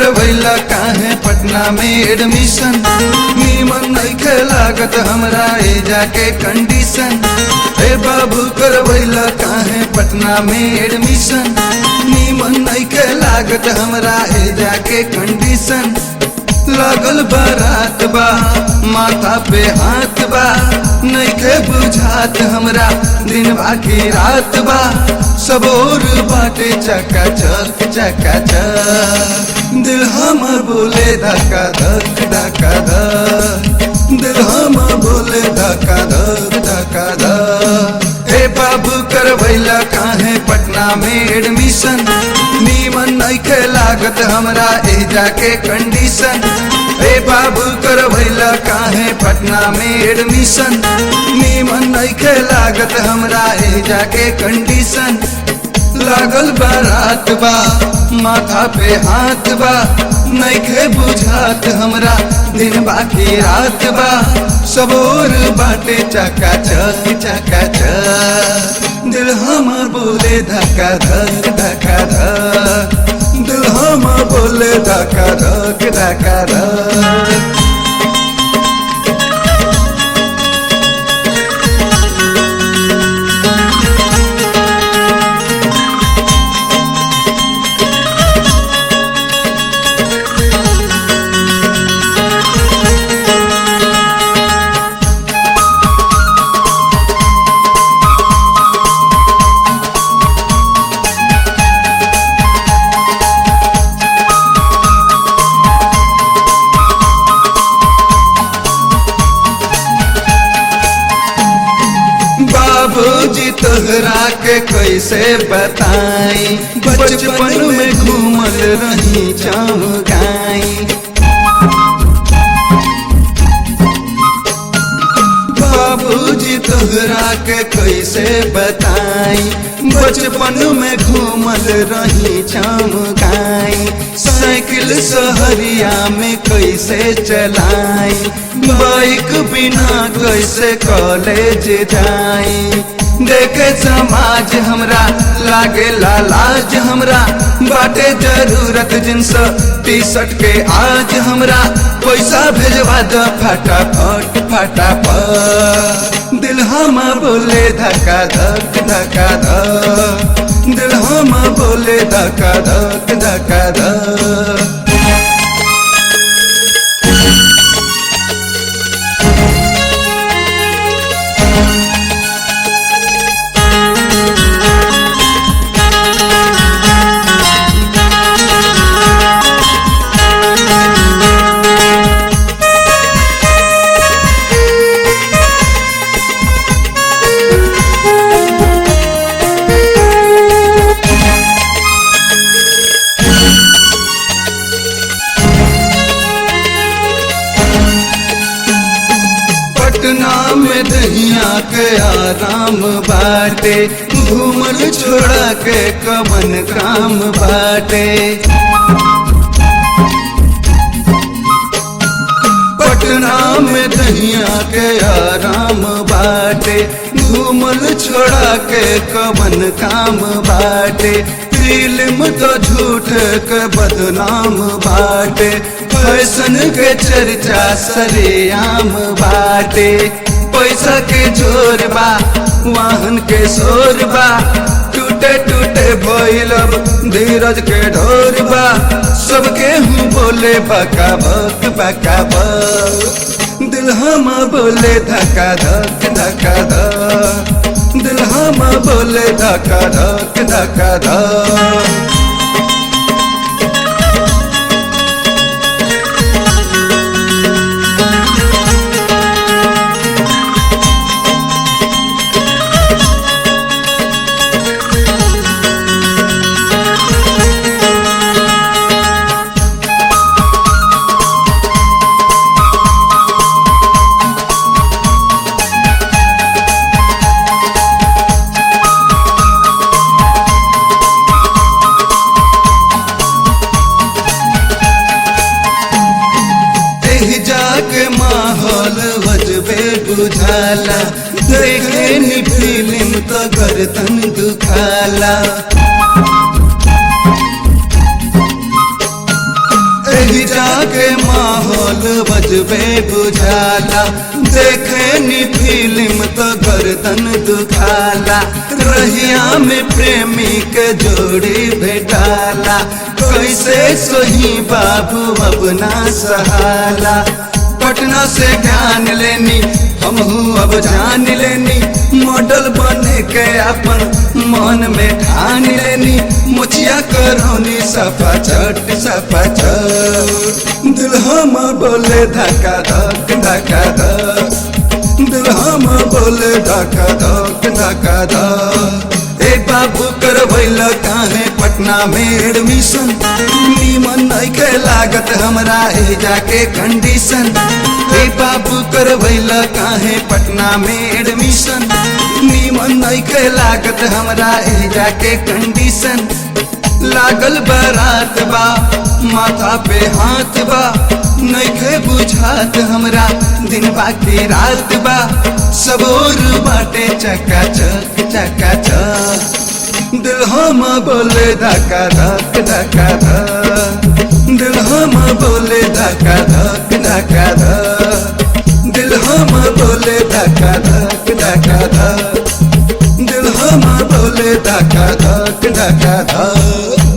करवैला काहे पटना में एडमिशन। नीमन नइखे लागत हमरा एजा के कंडीशन। ए बाबू करवैला काहे पटना में एडमिशन। नीमन नइखे लागत हमरा एजा के कंडीशन। लागल बारात बा माथा पे हाथ बा, नइखे बुझात हमरा दिन बाकी रात बा। सब और बाटे चकाचक चकाचक, दिल हमर बोले धक्का धक धक्का धक, दिल हमर बोले धक्का धक धक्का धक। ए बाबू करवैला काहे पटना में एडमिशन। नीमन नइखे लागत हमरा एजा के कंडीशन। ए बाबू करवैला काहे पटना में एडमिशन। नीमन नइखे लागत हमरा एजा के कंडीशन। लागल बारात बा माथा पे हाथ बा, नइखे बुझात हमरा दिन बाकी रात बा। सब और बाटे चकाचक चकाचक, दिल हमर बोले धक्का धक धक्का धक, दिल हमर बोले धक्का धक धक्का धक। बाबूजी तोहरा के कैसे बताई, बचपन में घूमल रही चौगाई। बाबूजी तोहरा के कैसे बताई, बचपन में घूमल रही चौगाई। साइकिल शहरिया में कैसे चलाई, बाइक बिना कैसे कॉलेज जाई। देखे समाज हमरा लागे लाज हमरा, बाटे जरूरत जींस टी शर्ट के आज हमरा। पैसा भेजवा द फटाफट फटाफट, दिल हम बोले धक्का धक धक्का धक, दिल हम बोले धक्का धक धक्का धक। पटना में दहिया के आराम बाटे, घूमल छोड़ा के कवन काम बाटे। पटना में दहिया के आराम बाटे, घूमल छोड़ा के कवन काम बाटे। फिल्म तो झूठ के बदनाम बाटे, फैशन के चर्चा सरेआम बाटे। पैसा के जोर बा वाहन के शोर बा, टूटे टूटे भइलब धीरज के ढोर बा। सबके हूँ बोले बका बक बका बक, दिल हम बोले धक्का धक धक्का धक, दिल हम बोले धक्का धक धक्का धक। बुझाला, देखे नी फिल्म तो गर्दन दुखाला। एही जाके माहौल बजबे बुझाला, देखे नी फिल्म तो गर्दन दुखाला। रहिया में प्रेमी के जोड़ी भेटाला, कैसे सोही बाबू अब ना सहाला। पटना से ज्ञान लेनी हमहू अब जान लेनी, मॉडल बने के अपन मन में ठान लेनी। मुछिया करौनी सफा चट सफा चट, दिल हम बोले धक्का धक धक्का धक, दिल हम बोले धक्का धक धक्का धक। ए बाबू करवैल काहे पटना में एडमिशन, नीमन नइखे लागत हमरा एजा के कंडीशन। ए बाबू करवैल काहे पटना में एडमिशन, नीमन नइखे लागत हमरा एजा के कंडीशन। लागल बारात बा माथा पे हाथ बा, नइखे बुझात हमरा दिन बाकी रात बा। सबोर बाटे चकाचक चकाचक, दिल हम बोले धक्का धक धक्का धक, दिल हम बोले धक्का धक धक्का धक, दिल हम बोले धक्का धक धक्का धक, दिल हम बोले धक्का धक धक्का धक।